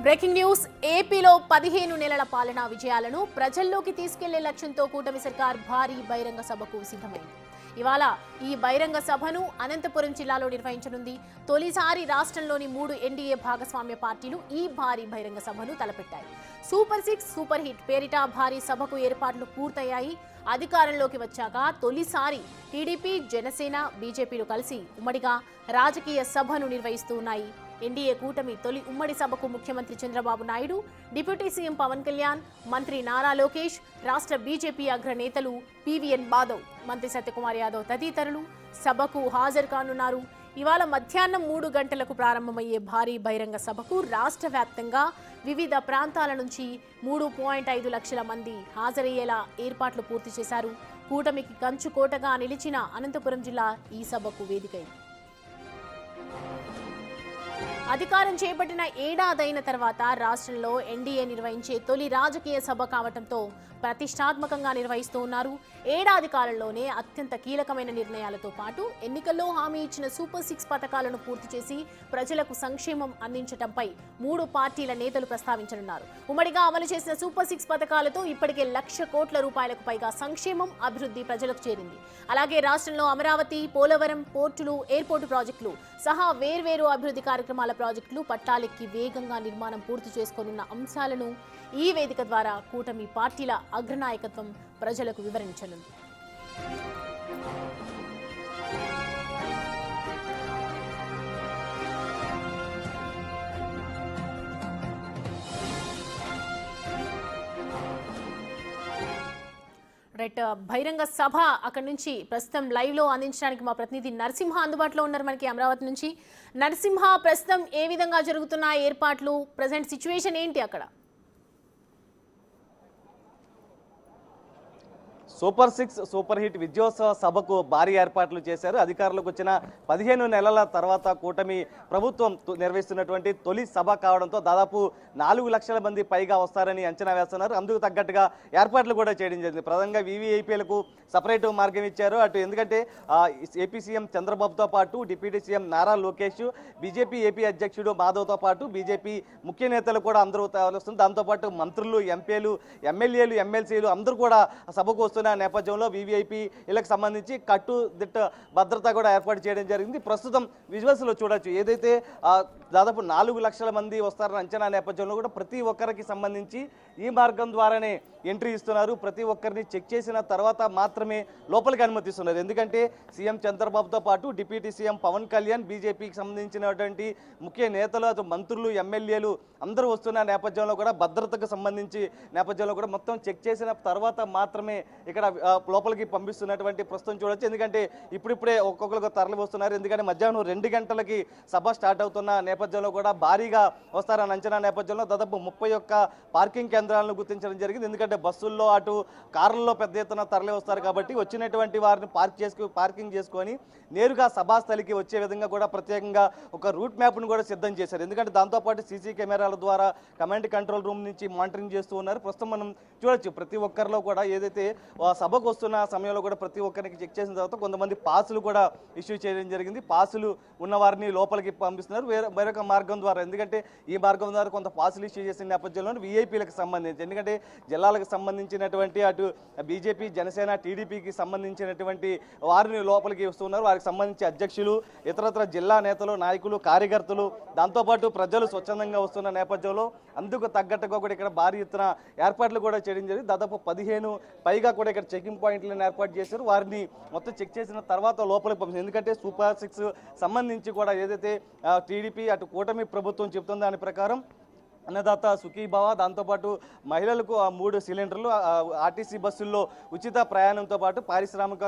Breaking news. ఏపీలో 15 నెలల పాలనా విజయాలను ప్రజల్లోకి తీసుకెళ్లే లక్ష్యంతో కూటమి సర్కార్ భారీ బహిరంగ సభకు సిద్ధమైంది. ఇవాళ ఈ బహిరంగ సభను అనంతపురం జిల్లాలో నిర్వహించనుంది. తొలిసారి రాష్ట్రంలోని 3 ఎన్డీఏ భాగస్వామ్య పార్టీలు ఈ భారీ బహిరంగ సభను తలపెట్టాయి. సూపర్ 6 సూపర్ హిట్ పేరిట భారీ సభకు ఏర్పాట్లు పూర్తయ్యాయి. అధికారంలోకి వచ్చాక తొలిసారి టీడీపీ, జనసేన, బీజేపీలు కలిసి ఉమ్మడిగా రాజకీయ సభను నిర్వహిస్తూ ఉన్నాయి. ఎన్డీఏ కూటమి తొలి ఉమ్మడి సభకు ముఖ్యమంత్రి చంద్రబాబు నాయుడు, డిప్యూటీ సీఎం పవన్ కళ్యాణ్, మంత్రి నారా లోకేష్, రాష్ట్ర బీజేపీ అగ్రనేతలు పీవీఎన్ మాధవ్, మంత్రి సత్యకుమార్ యాదవ్ తదితరులు సభకు హాజరు కానున్నారు. ఇవాళ మధ్యాహ్నం 3 గంటలకు ప్రారంభమయ్యే భారీ బహిరంగ సభకు రాష్ట్ర వ్యాప్తంగా వివిధ ప్రాంతాల నుంచి 3.5 లక్షల మంది హాజరయ్యేలా ఏర్పాట్లు పూర్తి చేశారు. కూటమికి కంచుకోటగా నిలిచిన అనంతపురం జిల్లా ఈ సభకు వేదికైంది. అధికారం చేపట్టిన ఏడాదైన తర్వాత రాష్ట్రంలో ఎన్డీఏ నిర్వహించే తొలి రాజకీయ సభ కావడంతో ప్రతిష్టాత్మకంగా నిర్వహిస్తూ ఉన్నారు. ఏడాది కాలంలోనే అత్యంత కీలకమైన నిర్ణయాలతో పాటు ఎన్నికల్లో హామీ ఇచ్చిన సూపర్ 6 పథకాలను పూర్తి చేసి ప్రజలకు సంక్షేమం అందించడంపై 3 పార్టీల నేతలు ప్రస్తావించనున్నారు. ఉమ్మడిగా అమలు చేసిన సూపర్ 6 పథకాలతో ఇప్పటికే 1,00,000 కోట్ల రూపాయలకు పైగా సంక్షేమం, అభివృద్ధి ప్రజలకు చేరింది. అలాగే రాష్ట్రంలో అమరావతి, పోలవరం, పోర్టులు, ఎయిర్పోర్టు ప్రాజెక్టులు సహా వేర్వేరు అభివృద్ధి కార్యక్రమాల ప్రాజెక్టులు పట్టాలెక్కి వేగంగా నిర్మాణం పూర్తి చేసుకోనున్న అంశాలను ఈ వేదిక ద్వారా కూటమి పార్టీల అగ్రనాయకత్వం ప్రజలకు వివరించనుంది. రైట్, బహిరంగ సభ అక్కడి నుంచి ప్రస్తుతం లైవ్ లో అందించడానికి మా ప్రతినిధి నరసింహ అందుబాటులో ఉన్నారు మనకి అమరావతి నుంచి. నరసింహ, ప్రస్తుతం ఏ విధంగా జరుగుతున్న ఏర్పాట్లు, ప్రజెంట్ సిచ్యువేషన్ ఏంటి అక్కడ? సూపర్ 6 సూపర్ హిట్ విజయోత్సవ సభకు భారీ ఏర్పాట్లు చేశారు. అధికారులకు వచ్చిన 15 నెలల తర్వాత కూటమి ప్రభుత్వం నిర్వహిస్తున్నటువంటి తొలి సభ కావడంతో దాదాపు 4 లక్షల మంది పైగా వస్తారని అంచనా వేస్తున్నారు. అందుకు తగ్గట్టుగా ఏర్పాట్లు కూడా చేయడం జరిగింది. ప్రధానంగా వీవీఐపీలకు సపరేట్ మార్గం ఇచ్చారు. అటు ఎందుకంటే ఏపీ సీఎం చంద్రబాబుతో పాటు deputy CM Nara Lokesh, BJP AP అధ్యక్షుడు మాధవ్తో పాటు బీజేపీ ముఖ్య నేతలు కూడా అందరూ వస్తుంది. దాంతోపాటు మంత్రులు, ఎంపీలు, ఎమ్మెల్యేలు, ఎమ్మెల్సీలు అందరూ కూడా సభకు వస్తున్న నేపథ్యంలో వీవీఐపీలకు సంబంధించి కట్టుదిట్ట భద్రత కూడా ఏర్పాటు చేయడం జరిగింది. ప్రస్తుతం విజువల్స్లో చూడొచ్చు, ఏదైతే దాదాపు 4 లక్షల మంది వస్తారన్న అంచనా నేపథ్యంలో కూడా ప్రతి ఒక్కరికి సంబంధించి ఈ మార్గం ద్వారానే ఎంట్రీ ఇస్తున్నారు. ప్రతి ఒక్కరిని చెక్ చేసిన తర్వాత మాత్రమే లోపలికి అనుమతిస్తున్నారు. ఎందుకంటే సీఎం చంద్రబాబుతో పాటు డిప్యూటీ సీఎం పవన్ కళ్యాణ్, బీజేపీకి సంబంధించినటువంటి ముఖ్య నేతలు, అటు మంత్రులు, ఎమ్మెల్యేలు అందరూ వస్తున్న నేపథ్యంలో కూడా భద్రతకు సంబంధించి నేపథ్యంలో కూడా మొత్తం చెక్ చేసిన తర్వాత మాత్రమే ఇక్కడ లోపలికి పంపిస్తున్నటువంటి ప్రస్తుతం చూడొచ్చు. ఎందుకంటే ఇప్పుడిప్పుడే ఒక్కొక్కరికి తరలి వస్తున్నారు. ఎందుకంటే మధ్యాహ్నం 2 గంటలకి సభ స్టార్ట్ అవుతున్న నేపథ్యంలో కూడా భారీగా వస్తారన్న అంచనా నేపథ్యంలో దాదాపు 31 పార్కింగ్ కేంద్రాలను గుర్తించడం జరిగింది. ఎందుకంటే బస్సుల్లో, అటు కార్లలో పెద్ద ఎత్తున తరలి వస్తారు కాబట్టి వచ్చినటువంటి వారిని పార్కింగ్ చేసుకొని నేరుగా సభాస్థలికి వచ్చే విధంగా కూడా ప్రత్యేకంగా ఒక రూట్ మ్యాప్ను కూడా సిద్ధం చేశారు. ఎందుకంటే దాంతోపాటు సీసీ కెమెరాల ద్వారా కమాండ్ కంట్రోల్ రూమ్ నుంచి మానిటరింగ్ చేస్తూ ఉన్నారు. ప్రస్తుతం మనం చూడొచ్చు ప్రతి ఒక్కరిలో కూడా ఏదైతే సభకు వస్తున్న సమయంలో కూడా ప్రతి ఒక్కరికి చెక్ చేసిన తర్వాత కొంతమంది పాసులు కూడా ఇష్యూ చేయడం జరిగింది. పాసులు ఉన్న వారిని లోపలికి పంపిస్తున్నారు మరొక మార్గం ద్వారా. ఎందుకంటే ఈ మార్గం ద్వారా కొంత పాసులు ఇష్యూ చేసిన నేపథ్యంలో వీఐపీలకు సంబంధించి, ఎందుకంటే జిల్లాలకు సంబంధించినటువంటి అటు బీజేపీ, జనసేన, టీడీపీకి సంబంధించినటువంటి వారిని లోపలికి వస్తున్నారు. వారికి సంబంధించి అధ్యక్షులు, ఇతరత్ర జిల్లా నేతలు, నాయకులు, కార్యకర్తలు, దాంతోపాటు ప్రజలు స్వచ్ఛందంగా వస్తున్న నేపథ్యంలో అందుకు తగ్గట్టుగా కూడా ఇక్కడ భారీ ఎత్తున ఏర్పాట్లు కూడా చేయడం జరిగింది. దాదాపు 15 పైగా కూడా ఇక్కడ చెకింగ్ పాయింట్లను ఏర్పాటు చేశారు. వారిని మొత్తం చెక్ చేసిన తర్వాత లోపలికి పంపించారు. ఎందుకంటే సూపర్ 6 సంబంధించి కూడా ఏదైతే టీడీపీ అటు కూటమి ప్రభుత్వం చెప్తుందో దాని ప్రకారం అన్నదాత సుఖీభావ, దాంతోపాటు మహిళలకు 3 సిలిండర్లు, ఆర్టీసీ బస్సుల్లో ఉచిత ప్రయాణంతో పాటు పారిశ్రామిక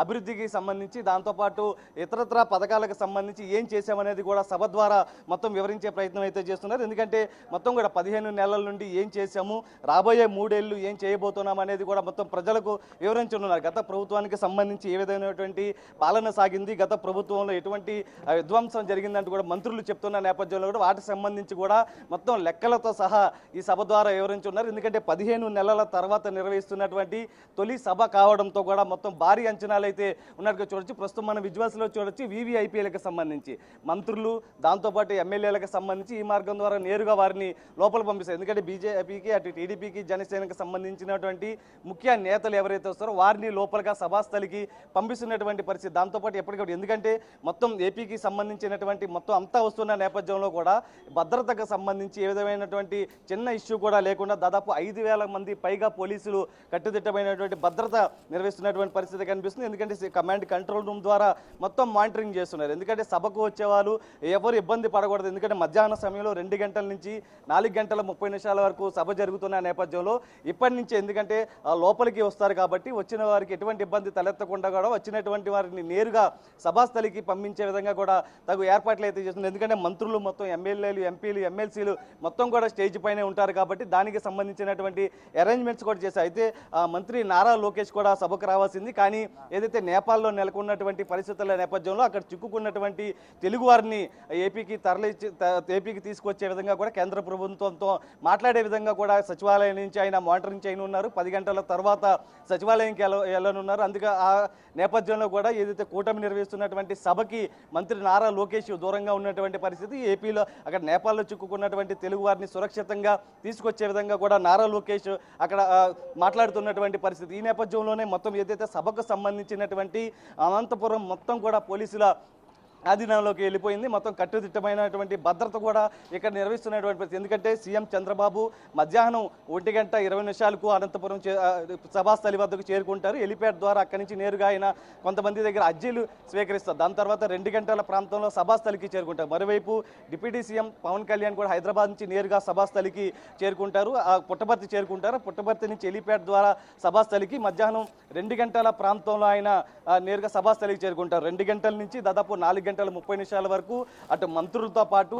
అభివృద్ధికి సంబంధించి, దాంతోపాటు ఇతరత్ర పథకాలకు సంబంధించి ఏం చేశామనేది కూడా సభ ద్వారా మొత్తం వివరించే ప్రయత్నం అయితే చేస్తున్నారు. ఎందుకంటే మొత్తం కూడా 15 నెలల నుండి ఏం చేశాము, రాబోయే 3 ఏళ్ళు ఏం చేయబోతున్నాం అనేది కూడా మొత్తం ప్రజలకు వివరించనున్నారు. గత ప్రభుత్వానికి సంబంధించి ఏ విధమైనటువంటి పాలన సాగింది, గత ప్రభుత్వంలో ఎటువంటి విధ్వంసం జరిగిందంటూ కూడా మంత్రులు చెప్తున్న నేపథ్యంలో కూడా వాటికి సంబంధించి కూడా మొత్తం లెక్కలతో సహా ఈ సభ ద్వారా వివరించున్నారు. ఎందుకంటే 15 నెలల తర్వాత నిర్వహిస్తున్నటువంటి తొలి సభ కావడంతో కూడా మొత్తం భారీ అంచనాలు అయితే ఉన్నట్టుగా చూడొచ్చు. ప్రస్తుతం మన విజువల్స్లో చూడొచ్చు VVIPలకు సంబంధించి మంత్రులు దాంతోపాటు ఎమ్మెల్యేలకు సంబంధించి ఈ మార్గం ద్వారా నేరుగా వారిని లోపల పంపిస్తారు. ఎందుకంటే బీజేపీకి అటు టీడీపీకి జనసేనకు సంబంధించినటువంటి ముఖ్య నేతలు ఎవరైతే వస్తారో వారిని లోపలిగా సభాస్థలికి పంపిస్తున్నటువంటి పరిస్థితి. దాంతోపాటు ఎప్పటికప్పుడు ఎందుకంటే మొత్తం ఏపీకి సంబంధించినటువంటి మొత్తం అంతా వస్తున్న నేపథ్యంలో కూడా భద్రతకు సంబంధించి ఏ విధమైనటువంటి చిన్న ఇష్యూ కూడా లేకుండా దాదాపు 5,000 మంది పైగా పోలీసులు కట్టుదిట్టమైనటువంటి భద్రత నిర్వహిస్తున్నటువంటి పరిస్థితి కనిపిస్తుంది. ఎందుకంటే కమాండ్ కంట్రోల్ రూమ్ ద్వారా మొత్తం మానిటరింగ్ చేస్తున్నారు. ఎందుకంటే సభకు వచ్చేవాళ్ళు ఎవరు ఇబ్బంది పడకూడదు. ఎందుకంటే మధ్యాహ్నం సమయంలో 2 గంటల నుంచి 4 గంటల 30 నిమిషాల వరకు సభ జరుగుతున్న నేపథ్యంలో ఇప్పటి నుంచి ఎందుకంటే లోపలికి వస్తారు కాబట్టి వచ్చిన వారికి ఎటువంటి ఇబ్బంది తలెత్తకుండా కూడా వచ్చినటువంటి వారిని నేరుగా సభాస్థలికి పంపించే విధంగా కూడా తగు ఏర్పాట్లు అయితే చేస్తుంది. ఎందుకంటే మంత్రులు మొత్తం ఎమ్మెల్యేలు ఎంపీలు ఎమ్మెల్సీలు మొత్తం కూడా స్టేజ్ పైనే ఉంటారు కాబట్టి దానికి సంబంధించినటువంటి అరేంజ్మెంట్స్ కూడా చేశారు. అయితే మంత్రి నారా లోకేష్ కూడా సభకు రావాల్సింది. కానీ ఏదైతే నేపాల్లో నెలకొన్నటువంటి పరిస్థితుల నేపథ్యంలో అక్కడ చిక్కుకున్నటువంటి తెలుగు వారిని ఏపీకి తీసుకొచ్చే విధంగా కూడా కేంద్ర ప్రభుత్వంతో మాట్లాడే విధంగా కూడా సచివాలయం నుంచి ఆయన మానిటరింగ్ చేయనున్నారు. 10 గంటల తర్వాత సచివాలయంకి వెళ్ళనున్నారు. అందుకే ఆ నేపథ్యంలో కూడా ఏదైతే కూటమి నిర్వహిస్తున్నటువంటి సభకి మంత్రి నారా లోకేష్ దూరంగా ఉన్నటువంటి పరిస్థితి. ఏపీలో అక్కడ నేపాల్లో చిక్కుకున్నటువంటి తెలుగు వారిని సురక్షితంగా తీసుకొచ్చే విధంగా కూడా నారా లోకేష్ అక్కడ మాట్లాడుతున్నటువంటి పరిస్థితి. ఈ నేపథ్యంలోనే మొత్తం ఏదైతే సభకు సంబంధించినటువంటి అనంతపురం మొత్తం కూడా పోలీసుల ఆధీనంలోకి వెళ్ళిపోయింది. మొత్తం కట్టుదిట్టమైనటువంటి భద్రత కూడా ఇక్కడ నిర్వహిస్తున్నటువంటి పరిస్థితి. ఎందుకంటే సీఎం చంద్రబాబు మధ్యాహ్నం 1:20 అనంతపురం సభాస్థలి వద్దకు చేరుకుంటారు. హెలిప్యాడ్ ద్వారా అక్కడి నుంచి నేరుగా ఆయన కొంతమంది దగ్గర అర్జీలు స్వీకరిస్తారు. దాని తర్వాత 2 గంటల ప్రాంతంలో సభాస్థలికి చేరుకుంటారు. మరోవైపు డిప్యూటీ సీఎం పవన్ కళ్యాణ్ కూడా హైదరాబాద్ నుంచి నేరుగా సభాస్థలికి చేరుకుంటారు. పుట్టపర్తి చేరుకుంటారు. పుట్టపర్తి నుంచి హెలిప్యాడ్ ద్వారా సభాస్థలికి మధ్యాహ్నం 2 గంటల ప్రాంతంలో ఆయన నేరుగా సభాస్థలికి చేరుకుంటారు. 2 గంటల నుంచి దాదాపు 4 గంటల 30 నిమిషాల వరకు అటు మంత్రులతో పాటు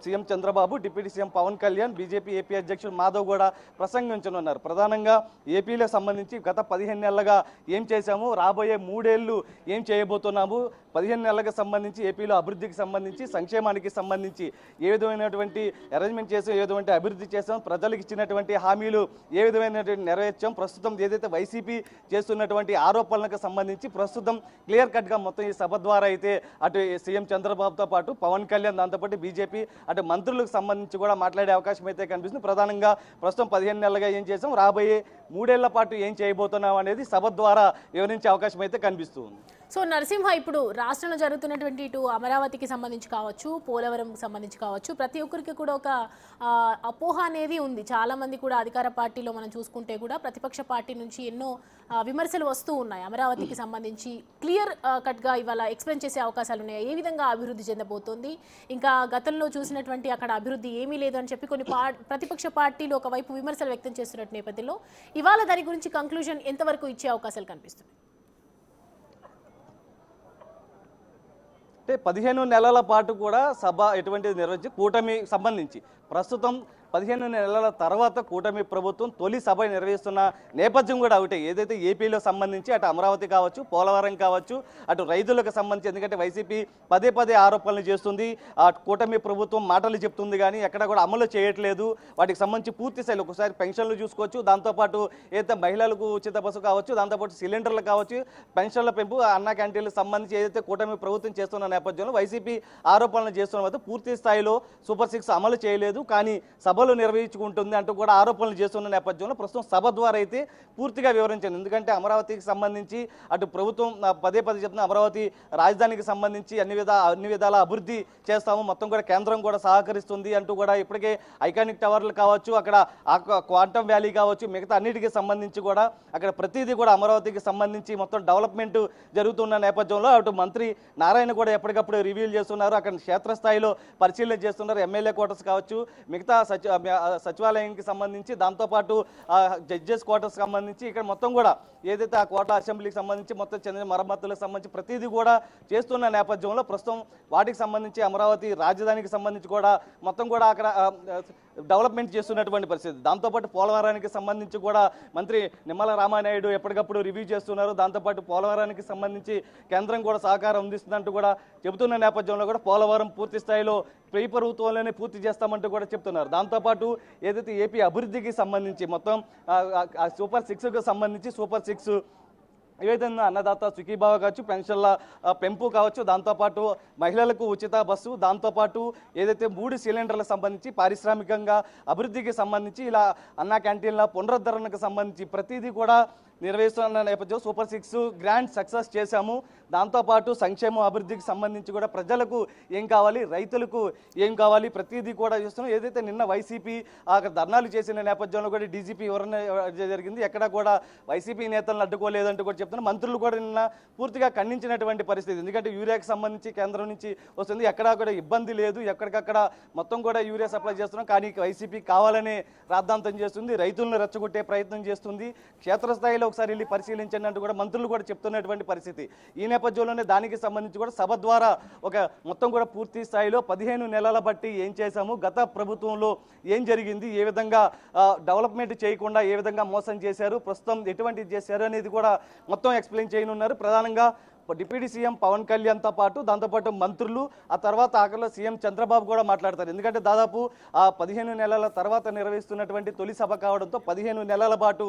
CM Chandrababu deputy CM Pawan Kalyan BJP AP అధ్యక్షుడు మాధవ్ కూడా ప్రసంగించనున్నారు. ప్రధానంగా ఏపీలో సంబంధించి గత 15 నెలలుగా ఏం చేశాము, రాబోయే 3 ఏళ్ళు ఏం చేయబోతున్నాము, 15 నెలలకు సంబంధించి ఏపీలో అభివృద్ధికి సంబంధించి సంక్షేమానికి సంబంధించి ఏ విధమైనటువంటి అరేంజ్మెంట్ చేసాం, ఏ విధమైన అభివృద్ధి చేసాం, ప్రజలకు ఇచ్చినటువంటి హామీలు ఏ విధమైనటువంటి నెరవేర్చాం, ప్రస్తుతం ఏదైతే వైసీపీ చేస్తున్నటువంటి ఆరోపణలకు సంబంధించి ప్రస్తుతం క్లియర్ కట్గా మొత్తం ఈ సభ ద్వారా అయితే అటు సీఎం చంద్రబాబుతో పాటు పవన్ కళ్యాణ్ దాంతోపాటు బీజేపీ అటు మంత్రులకు సంబంధించి కూడా మాట్లాడే అవకాశం అయితే కనిపిస్తుంది. ప్రధానంగా ప్రస్తుతం 15 నెలలుగా ఏం చేసాం, రాబోయే 3 ఏళ్ల పాటు ఏం చేయబోతున్నాం అనేది సభ ద్వారా వివరించే అవకాశం అయితే కనిపిస్తుంది. సో నరసింహ, ఇప్పుడు రాష్ట్రంలో జరుగుతున్నటువంటి ఇటు అమరావతికి సంబంధించి కావచ్చు, పోలవరంకి సంబంధించి కావచ్చు, ప్రతి ఒక్కరికి కూడా ఒక అపోహ అనేది ఉంది. చాలామంది కూడా అధికార పార్టీలో మనం చూసుకుంటే కూడా ప్రతిపక్ష పార్టీ నుంచి ఎన్నో విమర్శలు వస్తూ ఉన్నాయి. అమరావతికి సంబంధించి క్లియర్ కట్గా ఇవాళ ఎక్స్ప్లెయిన్ చేసే అవకాశాలు ఉన్నాయి. ఏ విధంగా అభివృద్ధి చెందబోతోంది, ఇంకా గతంలో చూసినటువంటి అక్కడ అభివృద్ధి ఏమీ లేదు అని చెప్పి కొన్ని ప్రతిపక్ష పార్టీలు ఒకవైపు విమర్శలు వ్యక్తం చేస్తున్నట్టు నేపథ్యంలో ఇవాళ దాని గురించి కంక్లూజన్ ఎంతవరకు ఇచ్చే అవకాశాలు కనిపిస్తున్నాయి? అంటే 15 నెలల పాటు కూడా సభ ఎటువంటిది నిర్వహించి కూటమి సంబంధించి ప్రస్తుతం 15 నెలల తర్వాత కూటమి ప్రభుత్వం తొలి సభ నిర్వహిస్తున్న నేపథ్యం కూడా ఒకటే. ఏదైతే ఏపీలో సంబంధించి అటు అమరావతి కావచ్చు, పోలవరం కావచ్చు, అటు రైతులకు సంబంధించి ఎందుకంటే వైసీపీ పదే ఆరోపణలు చేస్తుంది. ఆ కూటమి ప్రభుత్వం మాటలు చెప్తుంది కానీ ఎక్కడ కూడా అమలు చేయట్లేదు. వాటికి సంబంధించి పూర్తి స్థాయిలో ఒకసారి పెన్షన్లు చూసుకోవచ్చు, దాంతోపాటు ఏదైతే మహిళలకు ఉచిత బస్సు కావచ్చు, దాంతోపాటు సిలిండర్లు కావచ్చు, పెన్షన్ల పెంపు, అన్న క్యాంటీన్లకు సంబంధించి ఏదైతే కూటమి ప్రభుత్వం చేస్తున్న నేపథ్యంలో వైసీపీ ఆరోపణలు చేస్తున్న వద్ద పూర్తి స్థాయిలో సూపర్ 6 అమలు చేయలేదు, కానీ సభలు నిర్వహించుకుంటుంది అంటూ కూడా ఆరోపణలు చేస్తున్న నేపథ్యంలో ప్రస్తుతం సభ ద్వారా అయితే పూర్తిగా వివరించింది. ఎందుకంటే అమరావతికి సంబంధించి అటు ప్రభుత్వం పదే చెప్తున్న అమరావతి రాజధానికి సంబంధించి అన్ని విధాల అభివృద్ధి చేస్తాము, మొత్తం కూడా కేంద్రం కూడా సహకరిస్తుంది అంటూ కూడా ఇప్పటికే ఐకానిక్ టవర్లు కావచ్చు, అక్కడ క్వాంటమ్ వ్యాలీ కావచ్చు, మిగతా అన్నిటికీ సంబంధించి కూడా అక్కడ ప్రతిదీ కూడా అమరావతికి సంబంధించి మొత్తం డెవలప్మెంట్ జరుగుతున్న నేపథ్యంలో అటు మంత్రి నారాయణ కూడా ఎప్పటికప్పుడు రివ్యూలు చేస్తున్నారు. అక్కడ క్షేత్రస్థాయిలో పరిశీలన చేస్తున్నారు. ఎమ్మెల్యే క్వార్టర్స్ కావచ్చు, మిగతా సచివాలయానికి సంబంధించి, దాంతోపాటు జడ్జెస్ క్వార్టర్స్ సంబంధించి ఇక్కడ మొత్తం కూడా ఏదైతే ఆ కోట అసెంబ్లీకి సంబంధించి మొత్తం చెందిన మరమ్మతులకు సంబంధించి ప్రతిదీ కూడా చేస్తున్న నేపథ్యంలో ప్రస్తుతం వాటికి సంబంధించి అమరావతి రాజధానికి సంబంధించి కూడా మొత్తం కూడా అక్కడ డెవలప్మెంట్ చేస్తున్నటువంటి పరిస్థితి. దాంతోపాటు పోలవరానికి సంబంధించి కూడా మంత్రి నిమ్మల రామానాయుడు ఎప్పటికప్పుడు రివ్యూ చేస్తున్నారు. దాంతోపాటు పోలవరానికి సంబంధించి కేంద్రం కూడా సహకారం అందిస్తుందంటూ కూడా చెబుతున్న నేపథ్యంలో కూడా పోలవరం పూర్తి స్థాయిలో ఈ ప్రభుత్వంలోనే పూర్తి చేస్తామంటూ కూడా చెప్తున్నారు. దాంతోపాటు ఏదైతే ఏపీ అభివృద్ధికి సంబంధించి మొత్తం సూపర్ 6కు సంబంధించి సూపర్ 6 ఏదైతే అన్నదాత సుఖీభావ కావచ్చు, పెన్షన్ల పెంపు కావచ్చు, దాంతోపాటు మహిళలకు ఉచిత బస్సు, దాంతోపాటు ఏదైతే 3 సిలిండర్లకు సంబంధించి పారిశ్రామికంగా అభివృద్ధికి సంబంధించి ఇలా అన్నా క్యాంటీన్ల పునరుద్ధరణకు సంబంధించి ప్రతిదీ కూడా నిర్వహిస్తున్న నేపథ్యం సూపర్ 6 గ్రాండ్ సక్సెస్ చేశాము. దాంతోపాటు సంక్షేమ అభివృద్ధికి సంబంధించి కూడా ప్రజలకు ఏం కావాలి, రైతులకు ఏం కావాలి, ప్రతిదీ కూడా చేస్తున్నాం. ఏదైతే నిన్న వైసీపీ అక్కడ ధర్నాలు చేసిన నేపథ్యంలో కూడా డీజీపీ వివరణ జరిగింది. ఎక్కడ కూడా వైసీపీ నేతలను అడ్డుకోలేదంటూ కూడా చెప్తున్నారు. మంత్రులు కూడా నిన్న పూర్తిగా ఖండించినటువంటి పరిస్థితి. ఎందుకంటే యూరియాకి సంబంధించి కేంద్రం నుంచి వస్తుంది, ఎక్కడా కూడా ఇబ్బంది లేదు, ఎక్కడికక్కడ మొత్తం కూడా యూరియా సప్లై చేస్తున్నాం. కానీ వైసీపీ కావాలనే రాద్ధాంతం చేస్తుంది, రైతులను రెచ్చగొట్టే ప్రయత్నం చేస్తుంది. క్షేత్రస్థాయిలో ఒకసారి వెళ్ళి పరిశీలించండి అంటూ కూడా మంత్రులు కూడా చెప్తున్నటువంటి పరిస్థితి. ఈ నేపథ్యంలోనే దానికి సంబంధించి కూడా సభ ద్వారా ఒక మొత్తం కూడా పూర్తి స్థాయిలో 15 నెలల బట్టి ఏం చేశాము, గత ప్రభుత్వంలో ఏం జరిగింది, ఏ విధంగా డెవలప్మెంట్ చేయకుండా ఏ విధంగా మోసం చేశారు, ప్రస్తుతం ఎటువంటి చేశారు అనేది కూడా మొత్తం ఎక్స్ప్లెయిన్ చేయనున్నారు. ప్రధానంగా డిప్యూటీ సీఎం పవన్ కళ్యాణ్తో పాటు దాంతోపాటు మంత్రులు, ఆ తర్వాత ఆఖరిలో సీఎం చంద్రబాబు కూడా మాట్లాడతారు. ఎందుకంటే దాదాపు 15 నెలల తర్వాత నిర్వహిస్తున్నటువంటి తొలి సభ కావడంతో 15 నెలల పాటు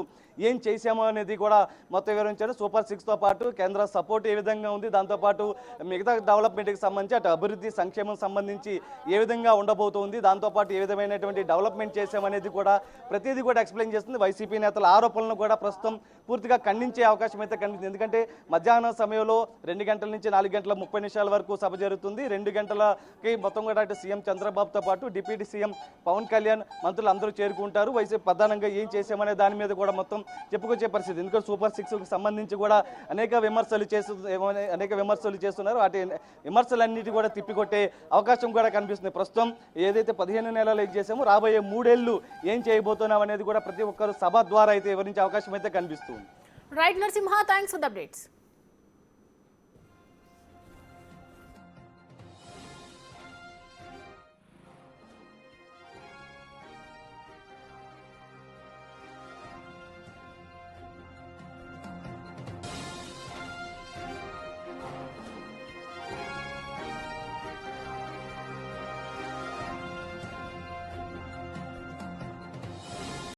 ఏం చేశామో అనేది కూడా మొత్తం వివరించారు. సూపర్ 6తో పాటు కేంద్ర సపోర్ట్ ఏ విధంగా ఉంది, దాంతోపాటు మిగతా డెవలప్మెంట్కి సంబంధించి అటు అభివృద్ధి సంక్షేమం సంబంధించి ఏ విధంగా ఉండబోతుంది, దాంతోపాటు ఏ విధమైనటువంటి డెవలప్మెంట్ చేశామనేది కూడా ప్రతిదీ కూడా ఎక్స్ప్లెయిన్ చేస్తుంది. వైసీపీ నేతల ఆరోపణలను కూడా ప్రస్తుతం పూర్తిగా ఖండించే అవకాశం అయితే కనిపిస్తుంది. ఎందుకంటే మధ్యాహ్నం సమయంలో 2 గంటల నుంచి 4 గంటల 30 నిమిషాల వరకు సభ జరుగుతుంది. 2 గంటలకి మొత్తం కూడా అటు సీఎం చంద్రబాబుతో పాటు డిప్యూటీ సీఎం పవన్ కళ్యాణ్, మంత్రులు అందరూ చేరుకుంటారు. వైసీపీ ప్రధానంగా ఏం చేశామనే దాని మీద కూడా మొత్తం చెప్పుకొచ్చే పరిస్థితి. ఎందుకంటే సూపర్ 6కు సంబంధించి కూడా అనేక విమర్శలు చేస్తున్నారు. వాటి విమర్శలన్నిటి కూడా తిప్పికొట్టే అవకాశం కూడా కనిపిస్తుంది. ప్రస్తుతం ఏదైతే 15 నెలలు ఏం చేశామో రాబోయే 3 ఏళ్ళు ఏం చేయబోతున్నాం అనేది కూడా ప్రతి ఒక్కరు సభ ద్వారా అయితే వివరించే అవకాశం అయితే కనిపిస్తుంది. Right Narasimha, thanks for the updates.